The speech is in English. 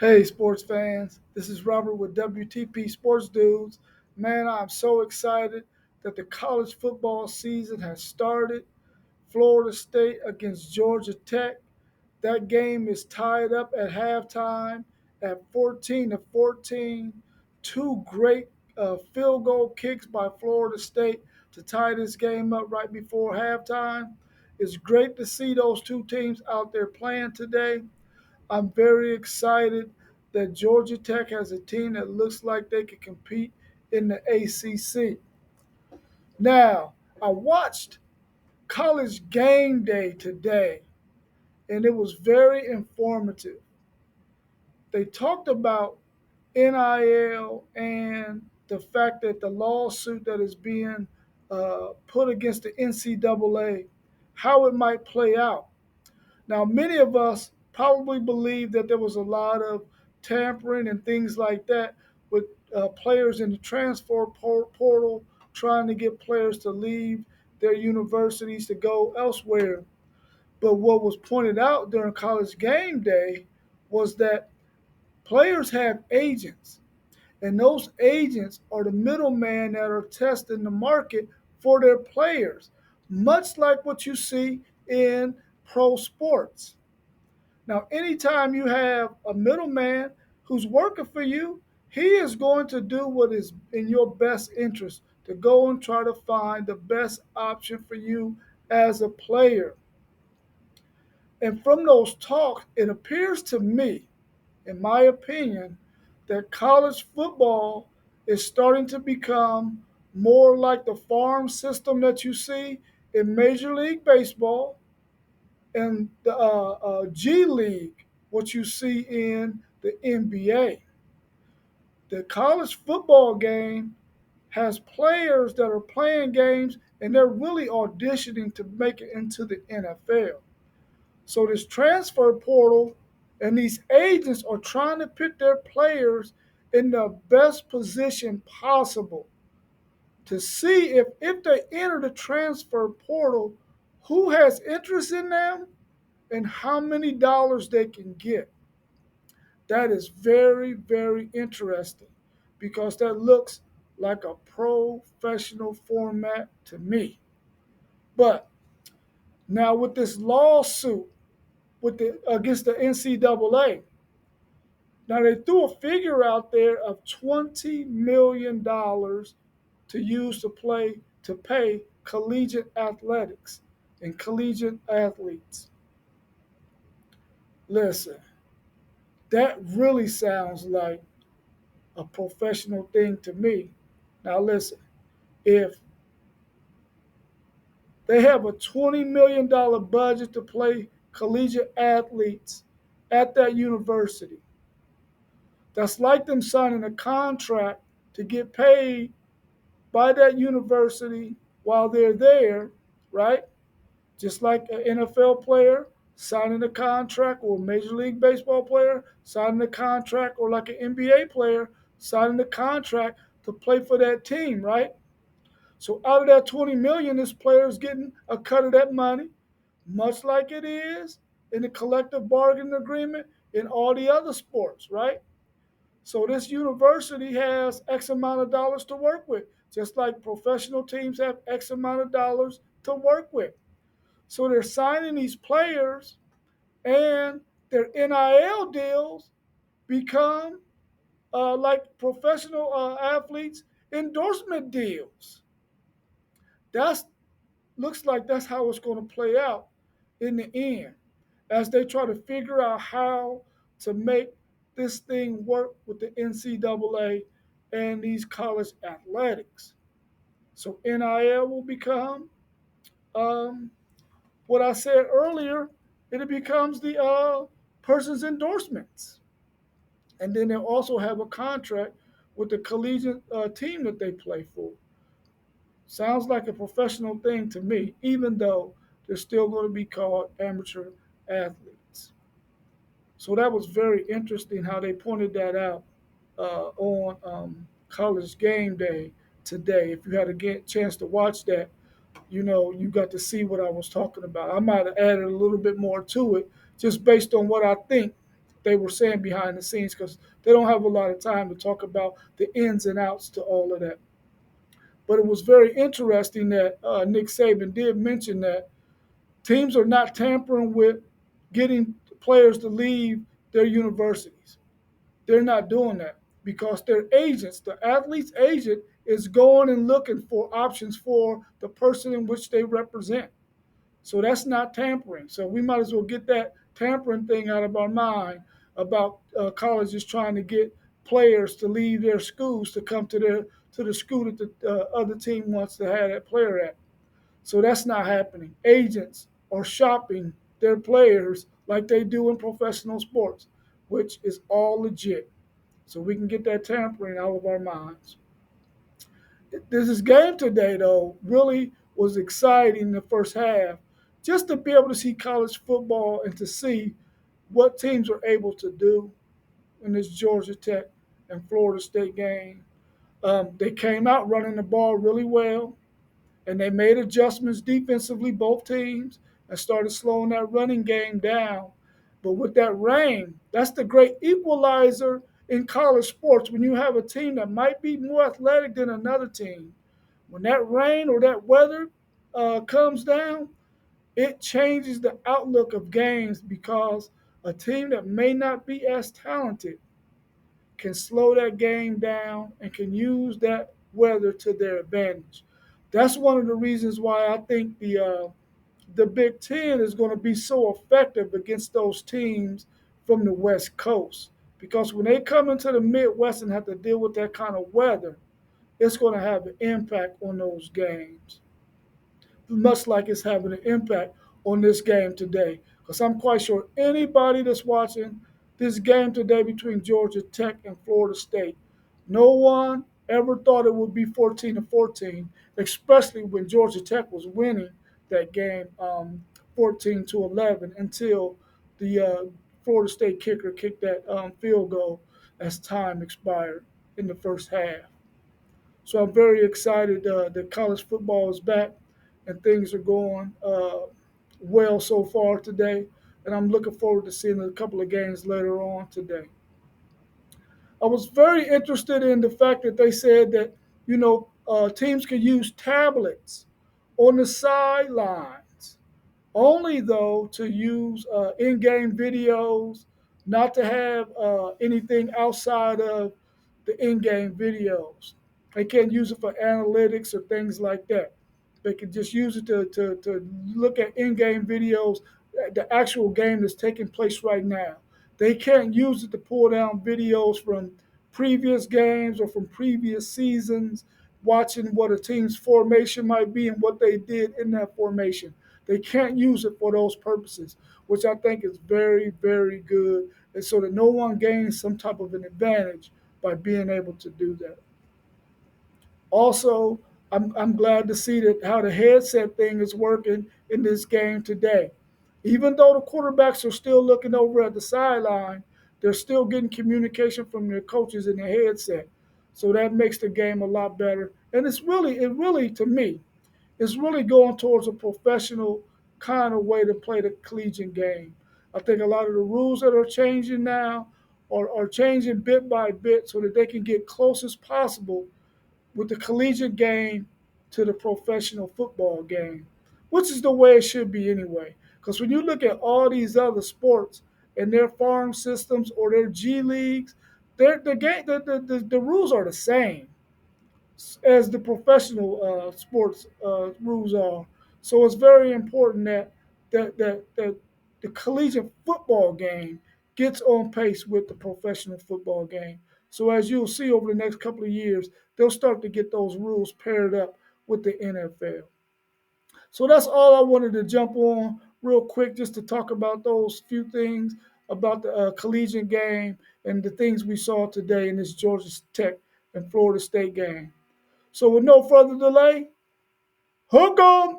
Hey, sports fans. This is Robert with WTP Sports Dudes. Man, I'm so excited that the college football season has started. Florida State against Georgia Tech. That game is tied up at halftime at 14 to 14. Two great field goal kicks by Florida State to tie this game up right before halftime. It's great to see those two teams out there playing today. I'm very excited that Georgia Tech has a team that looks like they could compete in the ACC. Now, I watched College Game Day today, and it was very informative. They talked about NIL and the fact that the lawsuit that is being put against the NCAA, how it might play out. Now, many of us probably believe that there was a lot of tampering and things like that with players in the transfer portal trying to get players to leave their universities to go elsewhere. But what was pointed out during college game day was that players have agents, and those agents are the middleman that are testing the market for their players, much like what you see in pro sports. Now, anytime you have a middleman who's working for you, he is going to do what is in your best interest to go and try to find the best option for you as a player. And from those talks, it appears to me, in my opinion, that college football is starting to become more like the farm system that you see in Major League Baseball and the G League, what you see in the NBA. The college football game has players that are playing games and they're really auditioning to make it into the NFL. So this transfer portal and these agents are trying to put their players in the best position possible to see if they enter the transfer portal, who has interest in them and how many dollars they can get. That is very, very interesting because that looks like a professional format to me. But now with this lawsuit with the against the NCAA, now they threw a figure out there of $20 million to use to pay collegiate athletics and collegiate athletes. Listen, that really sounds like a professional thing to me. Now, listen, if they have a $20 million budget to play collegiate athletes at that university, that's like them signing a contract to get paid by that university while they're there, right? Just like an NFL player signing a contract or a Major League Baseball player signing a contract or like an NBA player signing a contract to play for that team, right? So out of that 20 million, this player is getting a cut of that money, much like it is in the collective bargaining agreement in all the other sports, right? So this university has X amount of dollars to work with, just like professional teams have X amount of dollars to work with. So they're signing these players, and their NIL deals become like professional athletes endorsement deals. That's looks like that's how it's going to play out in the end as they try to figure out how to make this thing work with the NCAA and these college athletics. So NIL will become um, what I said earlier. It becomes the person's endorsements, and then they'll also have a contract with the collegiate team that they play for. Sounds like a professional thing to me, even though they're still going to be called amateur athletes. So that was very interesting how they pointed that out on College Game Day today. If you had a chance to watch that, you got to see what I was talking about. I might have added a little bit more to it just based on what I think. they were saying behind the scenes because they don't have a lot of time to talk about the ins and outs to all of that. But it was very interesting that Nick Saban did mention that teams are not tampering with getting players to leave their universities. They're not doing that because their agents, the athlete's agent, is going and looking for options for the person in which they represent. So that's not tampering. So we might as well get that tampering thing out of our mind about colleges trying to get players to leave their schools to come to the school that the other team wants to have that player at. So that's not happening. Agents are shopping their players like they do in professional sports, which is all legit. So we can get that tampering out of our minds. This game today, though, really was exciting in the first half, just to be able to see college football and to see what teams are able to do in this Georgia Tech and Florida State game. They came out running the ball really well, and they made adjustments defensively, both teams, and started slowing that running game down. But with that rain, that's the great equalizer in college sports when you have a team that might be more athletic than another team. When that rain or that weather comes down, it changes the outlook of games because a team that may not be as talented can slow that game down and can use that weather to their advantage. That's one of the reasons why I think the Big Ten is going to be so effective against those teams from the West Coast. Because when they come into the Midwest and have to deal with that kind of weather, it's going to have an impact on those games, much like it's having an impact on this game today. Because I'm quite sure anybody that's watching this game today between Georgia Tech and Florida State, no one ever thought it would be 14-14, especially when Georgia Tech was winning that game 14-11 until the Florida State kicker kicked that field goal as time expired in the first half. So I'm very excited that college football is back and things are going well so far today. And I'm looking forward to seeing a couple of games later on today. I was very interested in the fact that they said that, teams can use tablets on the sidelines only, though, to use in-game videos, not to have anything outside of the in-game videos. They can't use it for analytics or things like that. They can just use it to look at in-game videos, the actual game that's taking place right now. They can't use it to pull down videos from previous games or from previous seasons, watching what a team's formation might be and what they did in that formation. They can't use it for those purposes, which I think is very, very good. And so that no one gains some type of an advantage by being able to do that. Also, I'm glad to see that how the headset thing is working in this game today. Even though the quarterbacks are still looking over at the sideline, they're still getting communication from their coaches in the headset. So that makes the game a lot better. And it really, to me, is really going towards a professional kind of way to play the collegiate game. I think a lot of the rules that are changing now are changing bit by bit so that they can get close as possible with the collegiate game to the professional football game, which is the way it should be anyway. Because when you look at all these other sports and their farm systems or their G leagues, the rules are the same as the professional sports rules are. So it's very important that the collegiate football game gets on pace with the professional football game. So as you'll see over the next couple of years, they'll start to get those rules paired up with the NFL. So that's all I wanted to jump on real quick, just to talk about those few things about the collegiate game and the things we saw today in this Georgia Tech and Florida State game. So with no further delay, hook 'em!